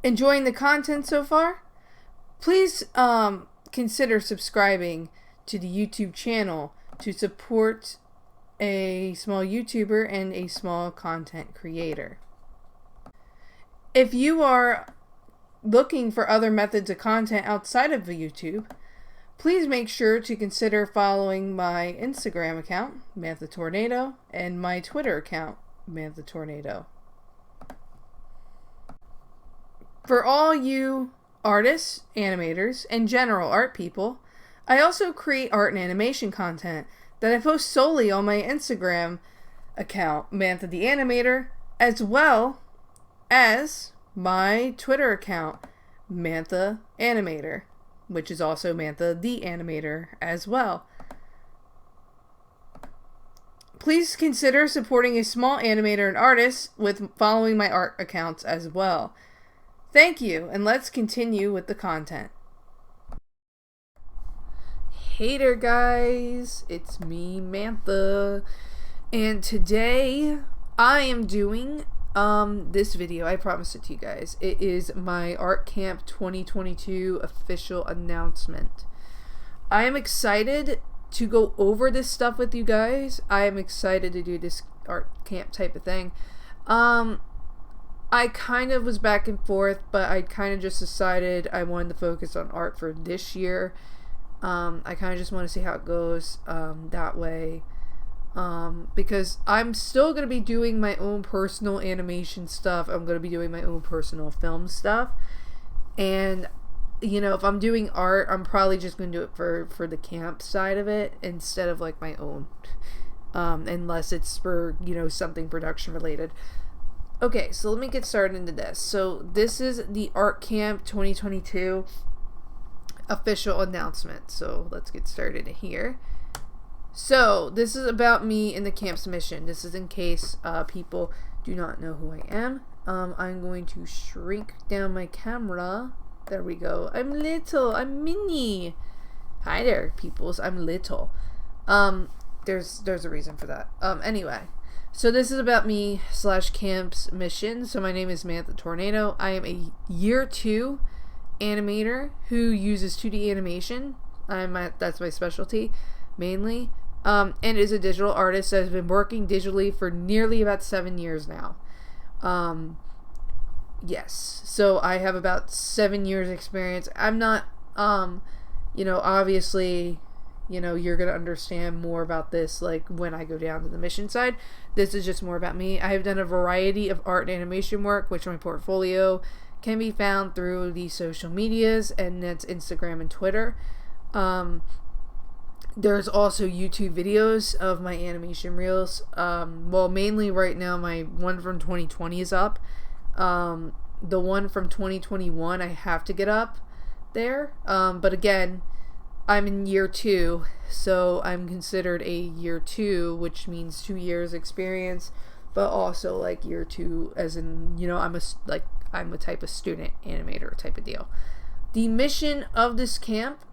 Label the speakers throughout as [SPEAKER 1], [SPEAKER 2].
[SPEAKER 1] enjoying the content so far, please consider subscribing to the YouTube channel to support a small YouTuber and a small content creator. If you are looking for other methods of content outside of YouTube, please make sure to consider following my Instagram account, Mantha Tornado, and my Twitter account, Mantha Tornado. For all you artists, animators, and general art people, I also create art and animation content that I post solely on my Instagram account, Mantha the Animator, as well as my Twitter account, Mantha Animator, which is also Mantha the Animator as well. Please consider supporting a small animator and artist with following my art accounts as well. Thank you, and let's continue with the content. Hey there guys, it's me, Mantha, and today I am doing this video. I promised it to you guys. It is my Art Camp 2022 official announcement. I am excited to go over this stuff with you guys. I am excited to do this Art Camp type of thing. I kind of was back and forth, but I kind of just decided I wanted to focus on art for this year. I kind of just want to see how it goes that way. Because I'm still going to be doing my own personal animation stuff. I'm going to be doing my own personal film stuff. And, you know, if I'm doing art, I'm probably just going to do it for the camp side of it instead of like my own. Unless it's for, you know, something production related. Okay, so let me get started into this. So this is the Art Camp 2022 official announcement. So let's get started here. So this is about me in the camp's mission. This is in case people do not know who I am. I'm going to shrink down my camera. There we go. I'm little. I'm mini. Hi there, peoples. I'm little. There's a reason for that. Anyway. So this is about me / camp's mission. So my name is Mantha Tornado. I am a year 2 animator who uses 2D animation. That's my specialty, mainly. And is a digital artist that has been working digitally for nearly about 7 years now. Yes. So I have about 7 years experience. I'm not, you know, obviously, you know, you're going to understand more about this like when I go down to the mission side. This is just more about me. I have done a variety of art and animation work, which my portfolio can be found through the social medias, and that's Instagram and Twitter. There's also YouTube videos of my animation reels. Well, mainly right now my one from 2020 is up. The one from 2021 I have to get up there. But again, I'm in year 2, so I'm considered a year 2, which means 2 years experience, but also like year 2 as in, you know, I'm a type of student animator type of deal. The mission of this camp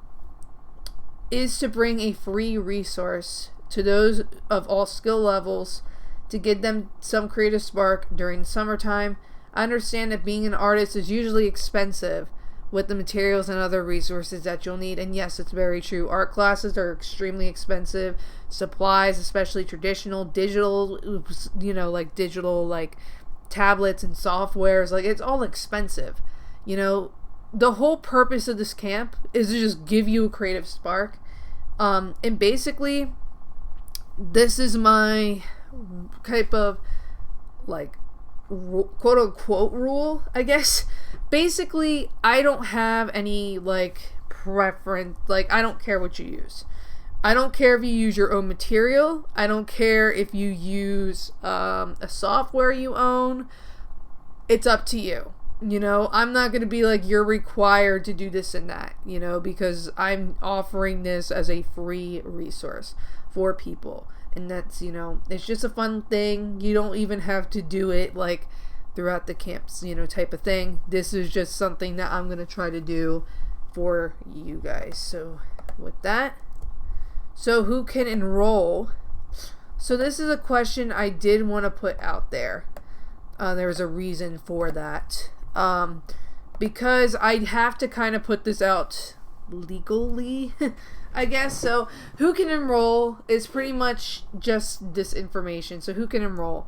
[SPEAKER 1] is to bring a free resource to those of all skill levels to give them some creative spark during the summertime. I understand that being an artist is usually expensive with the materials and other resources that you'll need, and yes, it's very true. Art classes are extremely expensive. Supplies, especially traditional, digital, you know, like digital, like tablets and softwares, like it's all expensive. You know, the whole purpose of this camp is to just give you a creative spark. And basically, this is my type of like quote unquote rule, I guess. Basically, I don't have any like preference. Like, I don't care what you use. I don't care if you use your own material. I don't care if you use a software you own. It's up to you. You know, I'm not going to be like, you're required to do this and that, you know, because I'm offering this as a free resource for people. And that's, you know, it's just a fun thing. You don't even have to do it like throughout the camps, you know, type of thing. This is just something that I'm going to try to do for you guys. So with that, so who can enroll? So this is a question I did want to put out there. There was a reason for that. because I have to kind of put this out legally, I guess. So who can enroll is pretty much just this information. So who can enroll?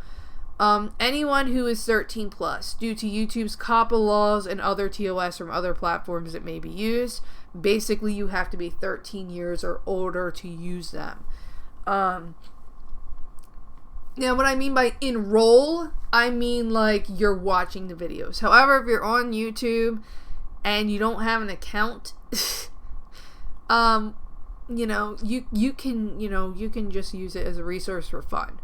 [SPEAKER 1] Anyone who is 13 plus, due to YouTube's COPPA laws and other TOS from other platforms that may be used. Basically, you have to be 13 years or older to use them. Now, what I mean by enroll, I mean like you're watching the videos. However, if you're on YouTube and you don't have an account, you know, you can just use it as a resource for fun.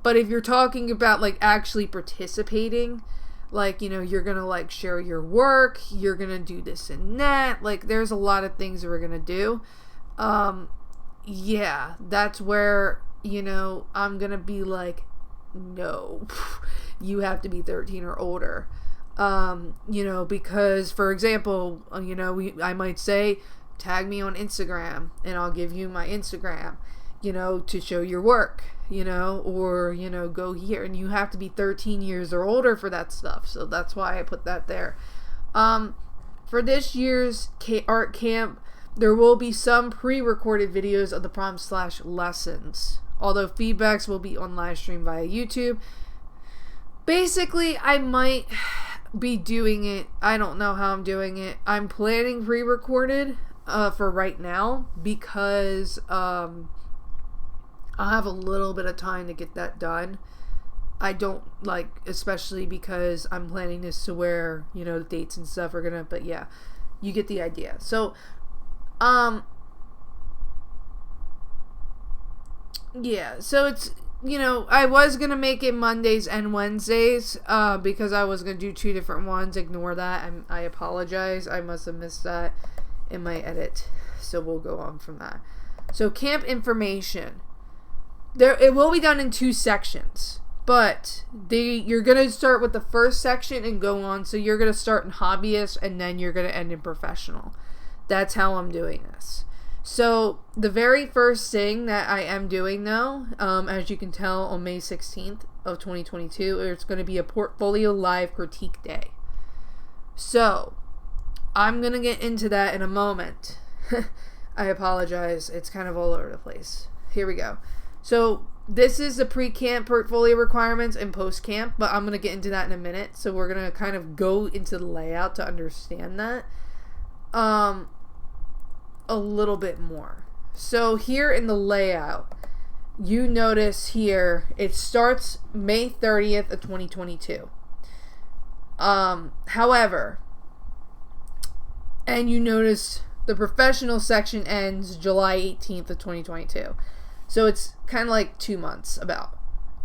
[SPEAKER 1] But if you're talking about like actually participating, like, you know, you're gonna like share your work, you're gonna do this and that, like there's a lot of things that we're gonna do. Yeah, that's where, you know, I'm gonna be like, no, you have to be 13 or older. You know, because for example, you know, I might say, tag me on Instagram and I'll give you my Instagram, you know, to show your work, you know, or, you know, go here, and you have to be 13 years or older for that stuff. So that's why I put that there. For this year's art camp, there will be some pre-recorded videos of the prompts/lessons, although feedbacks will be on live stream via YouTube. Basically, I might be doing it. I don't know how I'm doing it. I'm planning pre-recorded for right now because I'll have a little bit of time to get that done. I don't like, especially because I'm planning this to where, you know, the dates and stuff are gonna, but yeah, you get the idea. So, yeah, so it's, you know, I was gonna make it Mondays and Wednesdays, because I was gonna do 2 different ones. Ignore that. I apologize. I must have missed that in my edit. So we'll go on from that. So camp information. It will be done in 2 sections, but you're gonna start with the first section and go on. So you're gonna start in hobbyist and then you're gonna end in professional. That's how I'm doing this. So the very first thing that I am doing though, as you can tell, on May 16th of 2022, it's going to be a portfolio live critique day. So I'm going to get into that in a moment. I apologize. It's kind of all over the place. Here we go. So this is the pre-camp portfolio requirements and post-camp, but I'm going to get into that in a minute. So we're going to kind of go into the layout to understand that a little bit more. So here in the layout, you notice here, it starts May 30th of 2022. However, and you notice the professional section ends July 18th of 2022. So it's kind of like 2 months about.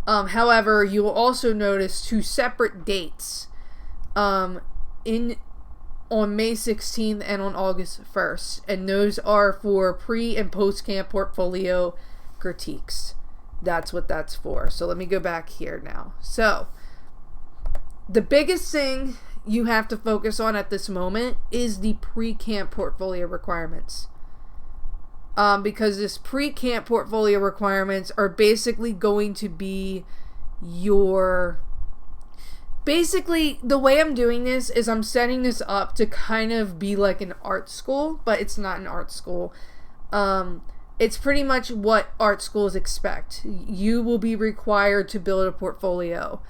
[SPEAKER 1] However, you will also notice 2 separate dates on May 16th and on August 1st. And those are for pre- and post-camp portfolio critiques. That's what that's for. So let me go back here now. So the biggest thing you have to focus on at this moment is the pre-camp portfolio requirements. Because this pre-camp portfolio requirements are basically going to be your... Basically, the way I'm doing this is I'm setting this up to kind of be like an art school, but it's not an art school. It's pretty much what art schools expect. You will be required to build a portfolio,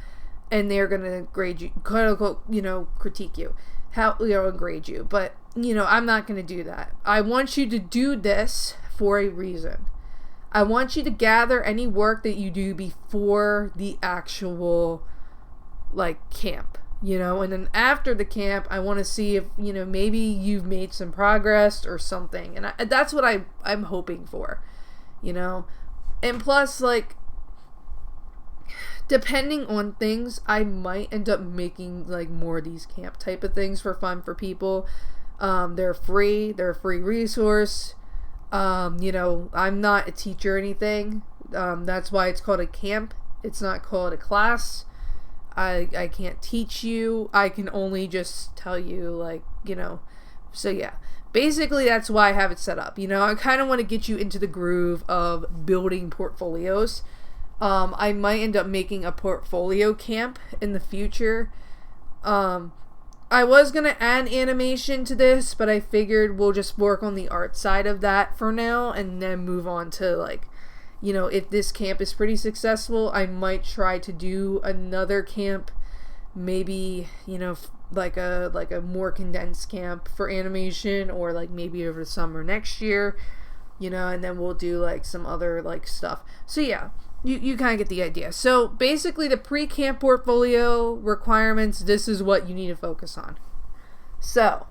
[SPEAKER 1] and they're going to grade you, quote unquote, you know, critique you, and grade you. But, you know, I'm not going to do that. I want you to do this for a reason. I want you to gather any work that you do before the actual like camp, you know, and then after the camp I want to see if, you know, maybe you've made some progress or something, and that's what I'm hoping for, you know. And plus, like, depending on things, I might end up making like more of these camp type of things for fun for people. They're free a free resource. You know, I'm not a teacher or anything. That's why it's called a camp. It's not called a class. I can't teach you. I can only just tell you, like, you know. So yeah, basically that's why I have it set up. You know, I kind of want to get you into the groove of building portfolios. I might end up making a portfolio camp in the future. I was going to add animation to this, but I figured we'll just work on the art side of that for now and then move on to, like, you know, if this camp is pretty successful, I might try to do another camp, maybe, you know, like a more condensed camp for animation, or like maybe over the summer next year, you know, and then we'll do like some other like stuff. So yeah, you kind of get the idea. So basically the pre-camp portfolio requirements, this is what you need to focus on. So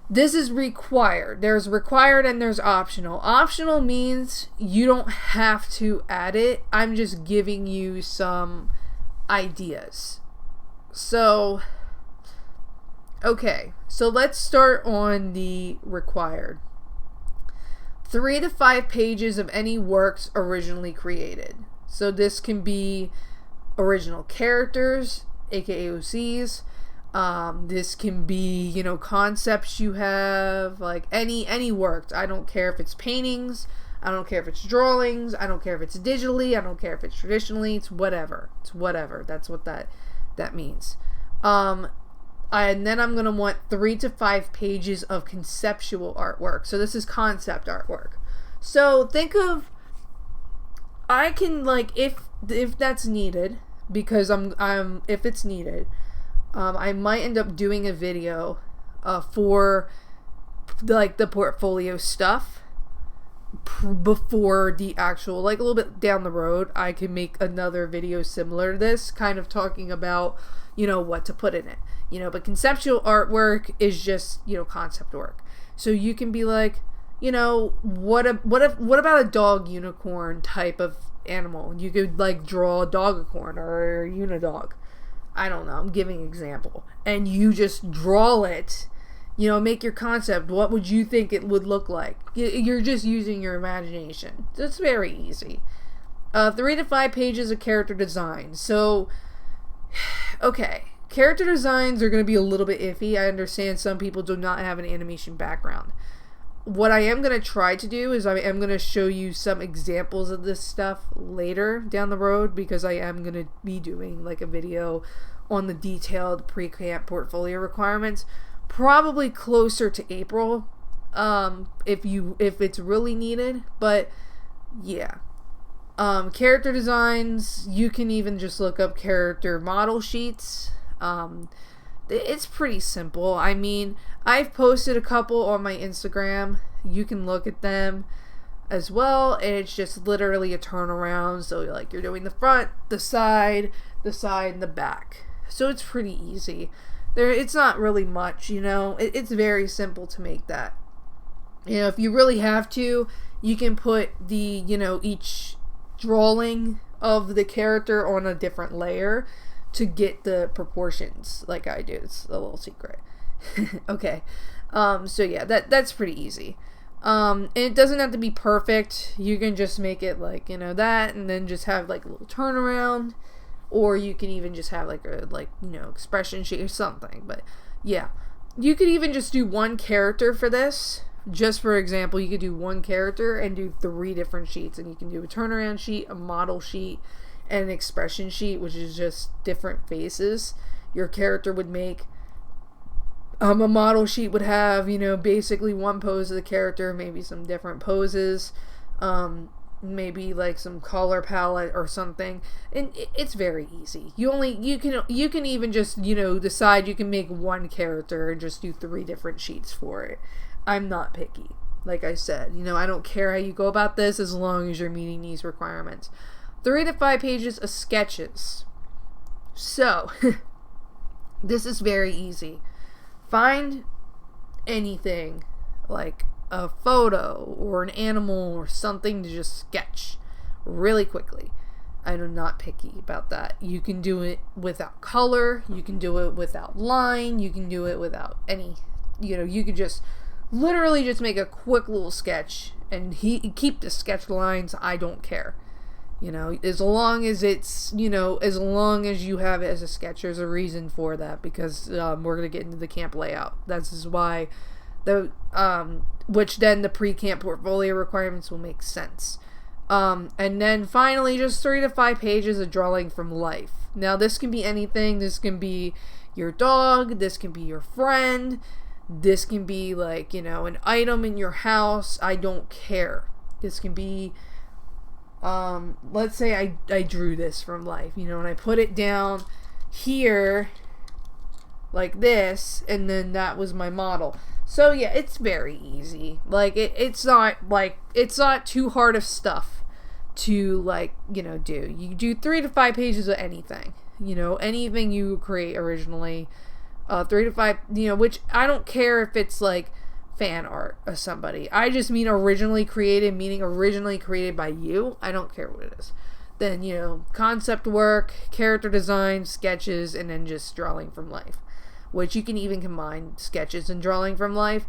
[SPEAKER 1] this is required. There's required and there's optional. Optional means you don't have to add it. I'm just giving you some ideas. So, okay. So let's start on the required. 3 to 5 pages of any works originally created. So this can be original characters, aka OCs. This can be, you know, concepts you have, like any works. I don't care if it's paintings, I don't care if it's drawings, I don't care if it's digitally, I don't care if it's traditionally, it's whatever. It's whatever. That's what that means. And then I'm going to want 3 to 5 pages of conceptual artwork. So this is concept artwork. So think of, I can, like, if that's needed, because if it's needed, I might end up doing a video for like the portfolio stuff before the actual, like a little bit down the road, I can make another video similar to this, kind of talking about, you know, what to put in it, you know. But conceptual artwork is just, you know, concept work. So you can be like, you know, what about a dog unicorn type of animal? You could like draw a dogicorn or a unidog. I don't know, I'm giving an example. And you just draw it, you know, make your concept. What would you think it would look like? You're just using your imagination. It's very easy. 3 to 5 pages of character design. So, okay. Character designs are going to be a little bit iffy. I understand some people do not have an animation background. What I am going to try to do is I am going to show you some examples of this stuff later down the road, because I am going to be doing like a video on the detailed pre-camp portfolio requirements, probably closer to April, if it's really needed. But yeah, character designs, you can even just look up character model sheets. It's pretty simple. I mean, I've posted a couple on my Instagram. You can look at them as well. And it's just literally a turnaround. So like you're doing the front, the side, and the back. So it's pretty easy. It's not really much, you know. It's very simple to make that. You know, if you really have to, you can put the, you know, each drawing of the character on a different layer to get the proportions like I do. It's a little secret. Okay. So yeah, that's pretty easy. And it doesn't have to be perfect. You can just make it like, you know, that, and then just have like a little turnaround, or you can even just have like a, like, you know, expression sheet or something. But yeah, you could even just do one character for this. Just for example, you could do one character and do 3 different sheets, and you can do a turnaround sheet, a model sheet, and an expression sheet, which is just different faces your character would make. A model sheet would have, you know, basically one pose of the character, maybe some different poses, maybe like some color palette or something, and it's very easy. You can even just, you know, decide you can make one character and just do 3 different sheets for it. I'm not picky. Like I said, you know, I don't care how you go about this as long as you're meeting these requirements. 3 to 5 pages of sketches. So, this is very easy. Find anything, like a photo or an animal or something, to just sketch really quickly. I'm not picky about that. You can do it without color, you can do it without line, you can do it without any, you know, you could just literally just make a quick little sketch and keep the sketch lines. I don't care. You know, as long as it's, you know, as long as you have it as a sketch, there's a reason for that, because we're going to get into the camp layout. That's why which then the pre-camp portfolio requirements will make sense. And then finally, just 3 to 5 pages of drawing from life. Now, this can be anything. This can be, your dog, this can be your friend, this can be like, an item in your house. I don't care. This can be, let's say I drew this from life, and I put it down here like this, and then that was my model. So yeah, it's very easy. Like it's not too hard of stuff to do. You do 3 to 5 pages of anything. Anything you create originally, 3 to 5, which I don't care if it's like fan art of somebody. I just mean originally created, meaning originally created by you. I don't care what it is. Then, concept work, character design, sketches, and then just drawing from life. Which you can even combine sketches and drawing from life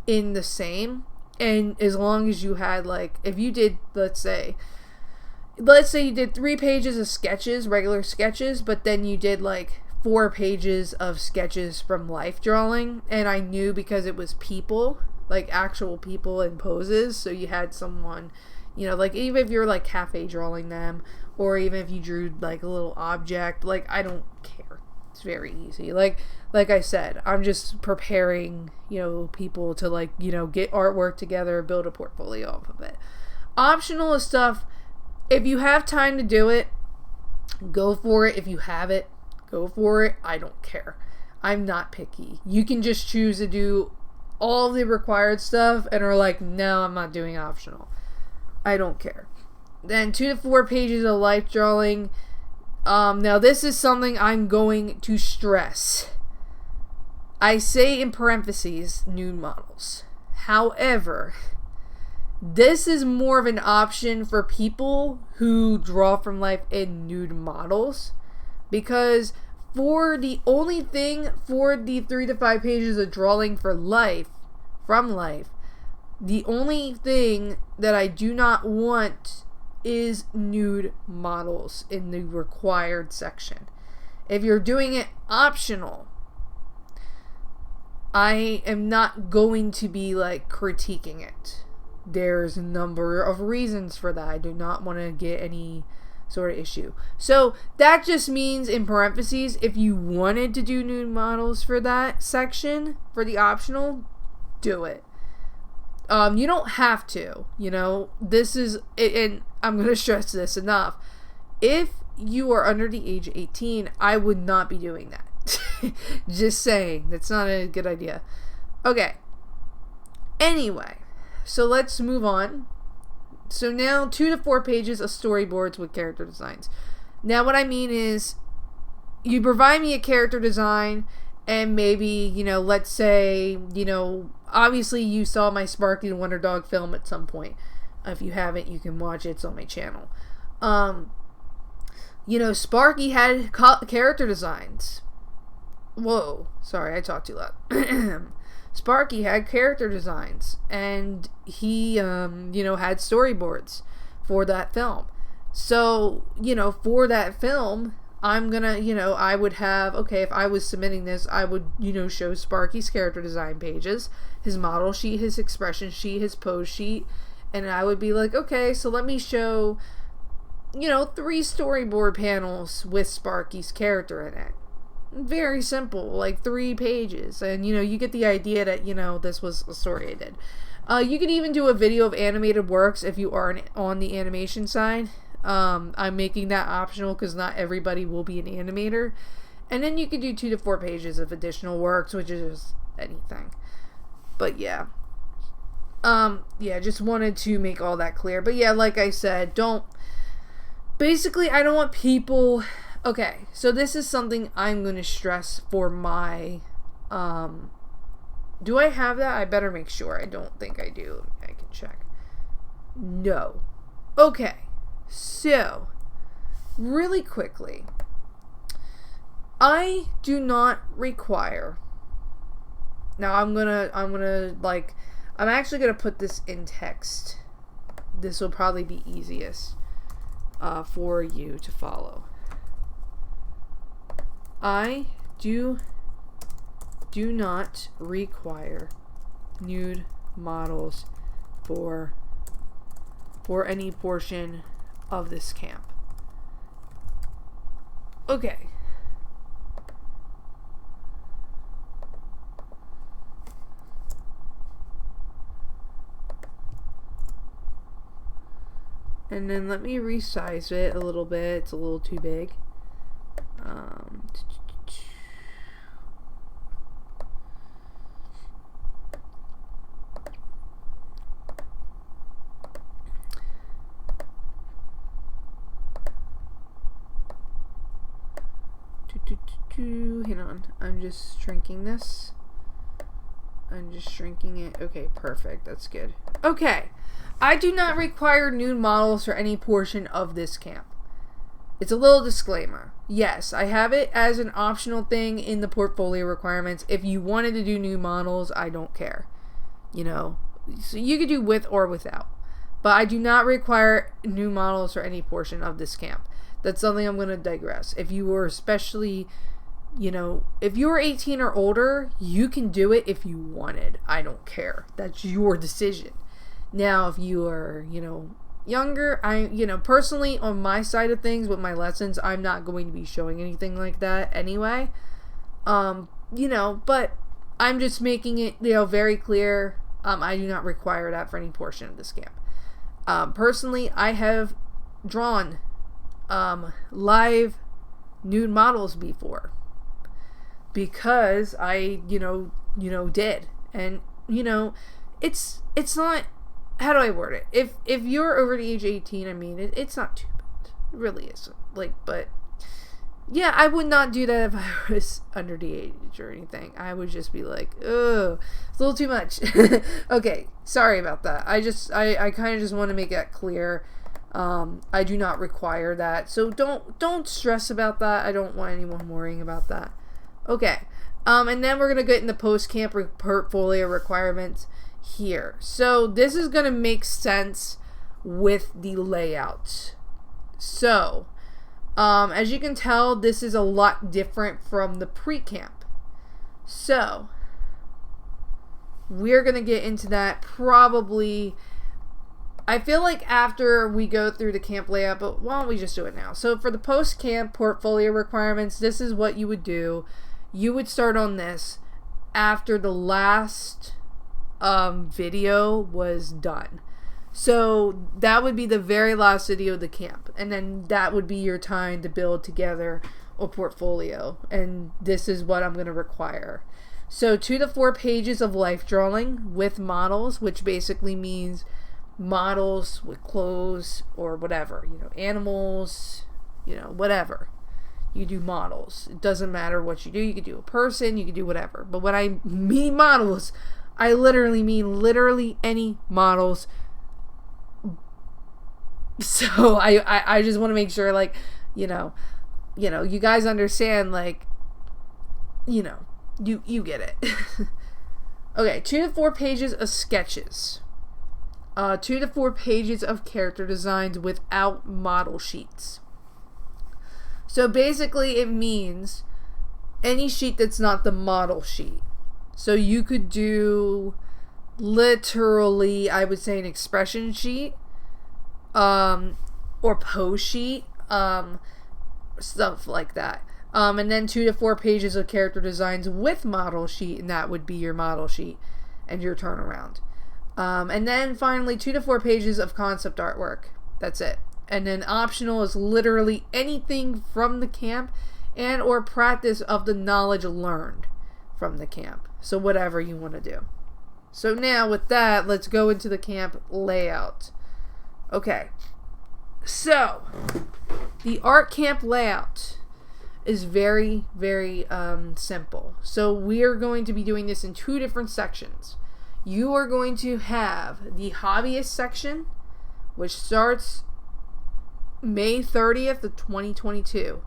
[SPEAKER 1] in the same. And as long as you had, if you did, let's say you did 3 pages of sketches, regular sketches, but then you did 4 pages of sketches from life drawing, and I knew because it was people, actual people in poses, so you had someone, even if you're cafe drawing them, or even if you drew a little object, I don't care. It's very easy. Like I said, I'm just preparing, people to get artwork together, build a portfolio off of it. Optional is stuff. If you have time to do it, go for it. If you have it, go for it. I don't care. I'm not picky. You can just choose to do all the required stuff and are like, no, I'm not doing optional. I don't care. Then 2 to 4 pages of life drawing. Now this is something I'm going to stress. I say in parentheses, nude models. However, this is more of an option for people who draw from life in nude models, because for the only thing for the 3 to 5 pages of drawing for life, from life, the only thing that I do not want is nude models in the required section. If you're doing it optional, I am not going to be critiquing it. There's a number of reasons for that. I do not want to get any sort of issue. So that just means, in parentheses, if you wanted to do nude models for that section, for the optional, do it. You don't have to, this is, and I'm going to stress this enough. If you are under the age of 18, I would not be doing that. Just saying, that's not a good idea. Okay. Anyway, so let's move on. So now 2 to 4 pages of storyboards with character designs. Now what I mean is, you provide me a character design, and maybe, let's say, obviously you saw my Sparky the Wonder Dog film at some point. If you haven't, you can watch it. It's on my channel. Sparky had character designs. Whoa, sorry, I talked too loud. Sparky had character designs, and he, had storyboards for that film. So, for that film, I'm gonna, I would have, okay, if I was submitting this, I would, show Sparky's character design pages, his model sheet, his expression sheet, his pose sheet, and I would be like, okay, so let me show, 3 storyboard panels with Sparky's character in it. Very simple, 3 pages, and you get the idea that this was a story I did. You can even do a video of animated works if you are on the animation side. I'm making that optional because not everybody will be an animator, and then you can do 2 to 4 pages of additional works, which is anything. But yeah, just wanted to make all that clear. But yeah, like I said, basically I don't want people. Okay, so this is something I'm going to stress for my, do I have that? I better make sure. I don't think I do. I can check. No. Okay, so, really quickly, I do not require, now I'm actually gonna put this in text. This will probably be easiest, for you to follow. I do not require nude models for any portion of this camp. Okay. And then let me resize it a little bit. It's a little too big. Hang on. I'm just shrinking this. I'm just shrinking it. Okay, perfect. That's good. Okay. I do not require nude models for any portion of this camp. It's a little disclaimer. Yes, I have it as an optional thing in the portfolio requirements. If you wanted to do nude models, I don't care. You know, so you could do with or without. But I do not require nude models for any portion of this camp. That's something I'm going to digress. If you were especially, you know, if you were 18 or older, you can do it if you wanted. I don't care. That's your decision. Now, if you are, you know, younger, personally on my side of things with my lessons, I'm not going to be showing anything like that anyway. But I'm just making it, very clear. I do not require that for any portion of this camp. Personally, I have drawn live nude models before because I, did. And, it's not, how do I word it? If you're over the age of 18, I mean, it's not too bad. It really isn't. But yeah, I would not do that if I was under the age or anything. I would just be like, ugh, it's a little too much. Okay, sorry about that. I kind of just want to make that clear. I do not require that. So don't stress about that. I don't want anyone worrying about that. Okay. And then we're going to get into post-camp portfolio requirements here. So this is going to make sense with the layout. So, as you can tell, this is a lot different from the pre-camp. So, we're going to get into that probably, I feel like after we go through the camp layout, but why don't we just do it now? So for the post-camp portfolio requirements, this is what you would do. You would start on this after the last video was done. So that would be the very last video of the camp, and then that would be your time to build together a portfolio, and this is what I'm going to require. So 2 to 4 pages of life drawing with models, which basically means models with clothes or whatever, animals, whatever. You do models. It doesn't matter what you do. You could do a person, you could do whatever. But when I mean models, I literally mean any models. So I just want to make sure, you guys understand, you get it. Okay, 2 to 4 pages of sketches. 2 to 4 pages of character designs without model sheets. So basically it means any sheet that's not the model sheet. So you could do literally, I would say, an expression sheet, or pose sheet, stuff like that. And then 2 to 4 pages of character designs with model sheet, and that would be your model sheet and your turnaround. And then finally 2 to 4 pages of concept artwork. That's it. And then optional is literally anything from the camp and or practice of the knowledge learned from the camp. So whatever you want to do. So now with that, let's go into the camp layout. Okay. So the art camp layout is very, very simple. So we are going to be doing this in 2 different sections. You are going to have the hobbyist section, which starts May 30th of 2022.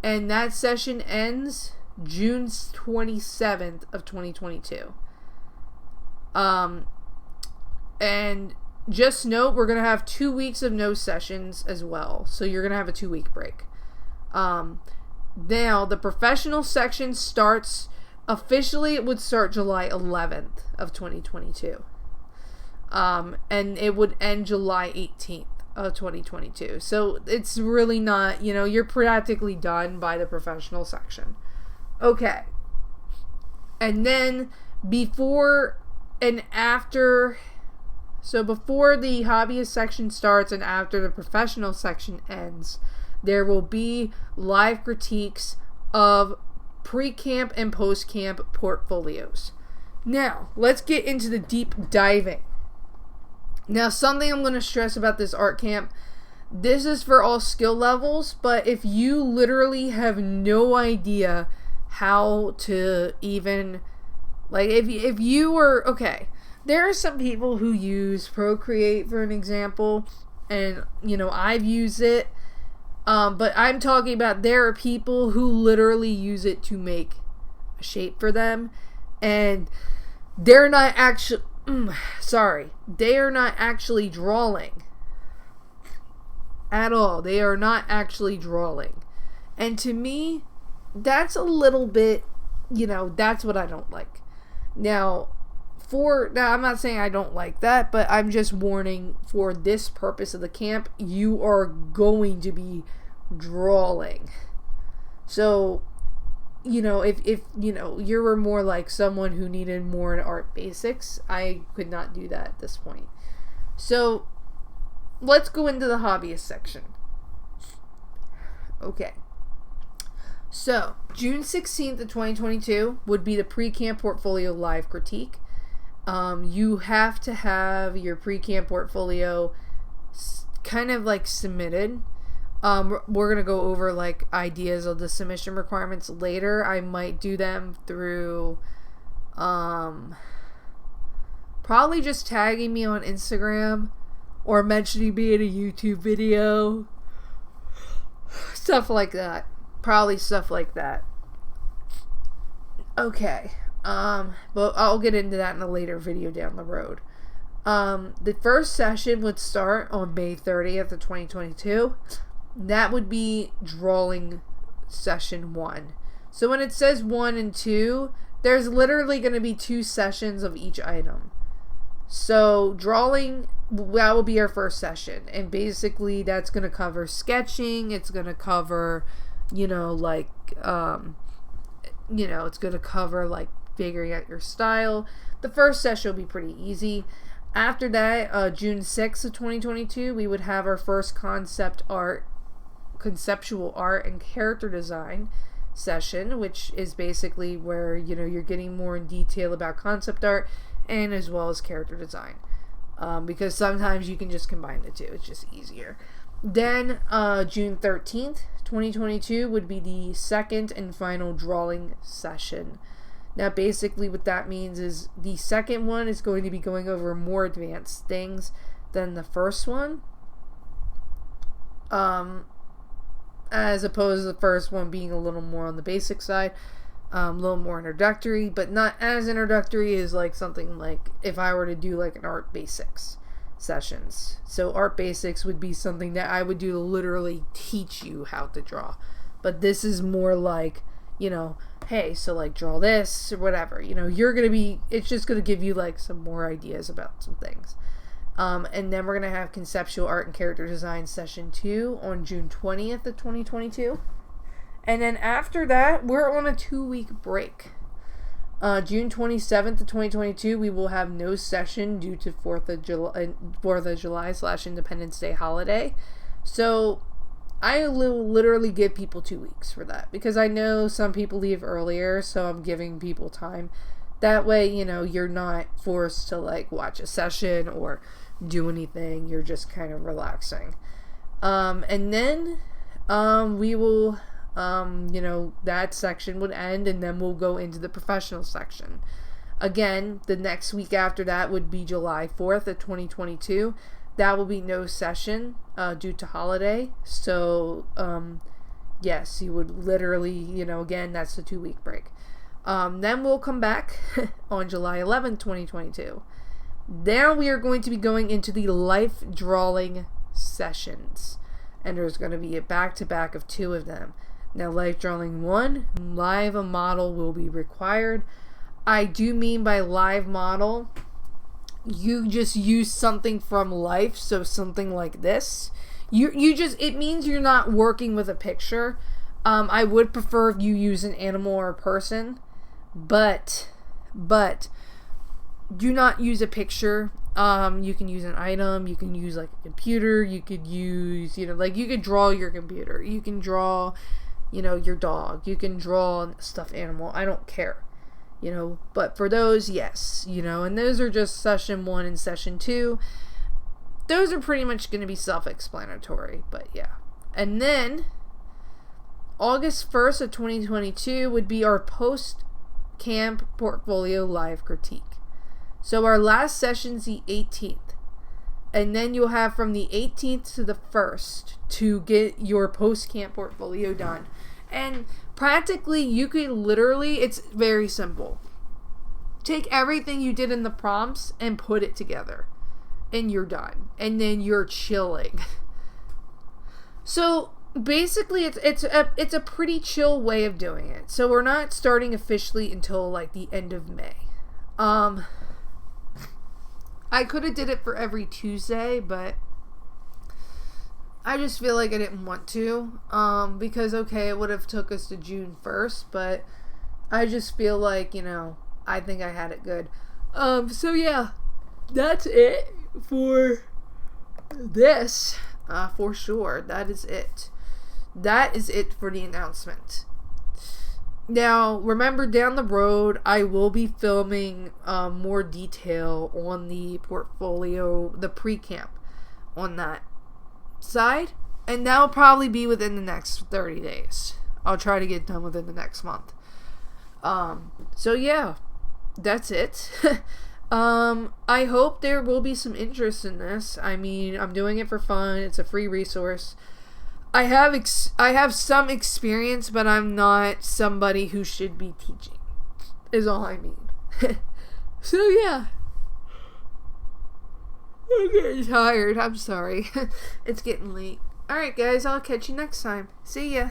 [SPEAKER 1] And that session ends June 27th of 2022. And just note, we're going to have 2 weeks of no sessions as well. So you're going to have a 2-week break. Now, the professional section starts, officially it would start July 11th of 2022. And it would end July 18th of 2022. So it's really not, you're practically done by the professional section. Okay. And then before and after So before the hobbyist section starts and after the professional section ends, there will be live critiques of pre-camp and post-camp portfolios. Now, let's get into the deep diving. Now, something I'm going to stress about this art camp, this is for all skill levels, but if you literally have no idea how to even, like, if you were, okay, there are some people who use Procreate for an example, and, you know, I've used it, but I'm talking about there are people who literally use it to make a shape for them, and they're not actually, they are not actually drawing at all. They are not actually drawing. And to me, that's a little bit, you know, that's what I don't like. Now, I'm not saying I don't like that, but I'm just warning for this purpose of the camp, you are going to be drawing. So, you know, if you know, you were more like someone who needed more in art basics, I could not do that at this point. So, let's go into the hobbyist section. Okay. So, June 16th of 2022 would be the pre-camp portfolio live critique. You have to have your pre-camp portfolio kind of like submitted. We're going to go over like ideas of the submission requirements later. I might do them through probably just tagging me on Instagram or mentioning me in a YouTube video. Stuff like that. Probably stuff like that. Okay. But I'll get into that in a later video down the road. The first session would start on May 30th of 2022. That would be drawing session 1. So when it says 1 and 2, there's literally going to be 2 sessions of each item. So drawing, that will be our first session. And basically that's going to cover sketching. It's going to cover, you know, like, it's going to cover like figuring out your style. The first session will be pretty easy. After that, June 6th of 2022, we would have our first conceptual art and character design session, which is basically where, you know, you're getting more in detail about concept art and as well as character design. Because sometimes you can just combine the two. It's just easier. Then, June 13th, 2022 would be the second and final drawing session. Now, basically what that means is the second one is going to be going over more advanced things than the first one. As opposed to the first one being a little more on the basic side, a little more introductory, but not as introductory as like something like if I were to do like an art basics sessions. So art basics would be something that I would do to literally teach you how to draw. But this is more like, you know, hey, so like draw this or whatever, you know, it's just going to give you like some more ideas about some things. And then we're going to have conceptual art and character design session 2 on June 20th of 2022. And then after that, we're on a 2-week break. June 27th of 2022, we will have no session due to 4th of July / Independence Day holiday. So I will literally give people 2 weeks for that because I know some people leave earlier, so I'm giving people time. That way, you know, you're not forced to like watch a session or do anything. You're just kind of relaxing. And then we will, you know, that section would end and then we'll go into the professional section. Again, the next week after that would be July 4th of 2022. That will be no session due to holiday. So, yes, you would literally, you know, again, that's the 2-week break. Then we'll come back on July 11th, 2022. Now we are going to be going into the life drawing sessions. And there's going to be a back-to-back of 2 of them. Now, life drawing 1, live model will be required. I do mean by live model, you just use something from life, so something like this. It means you're not working with a picture. I would prefer if you use an animal or a person, but do not use a picture You can use an item, you can use like a computer, you could use, like you could draw your computer, you can draw, your dog, you can draw a stuffed animal, I don't care, but for those, yes, and those are just session 1 and session 2. Those are pretty much going to be self-explanatory, but yeah. And then, August 1st of 2022 would be our post-camp portfolio live critique. So our last session's the 18th. And then you'll have from the 18th to the 1st to get your post-camp portfolio done. And practically, you could literally, it's very simple. Take everything you did in the prompts and put it together. And you're done. And then you're chilling. So basically, it's a pretty chill way of doing it. So we're not starting officially until like the end of May. I could have did it for every Tuesday, but I just feel like I didn't want to. Because okay, it would have took us to June 1st, but I just feel like, I think I had it good. So yeah, that's it for this. For sure. That is it. That is it for the announcement. Now, remember, down the road, I will be filming more detail on the portfolio, the pre-camp, on that side. And that'll probably be within the next 30 days. I'll try to get done within the next month. So, yeah, that's it. I hope there will be some interest in this. I mean, I'm doing it for fun. It's a free resource. I have some experience, but I'm not somebody who should be teaching, is all I mean. So yeah. I'm getting tired. I'm sorry. It's getting late. Alright guys, I'll catch you next time. See ya.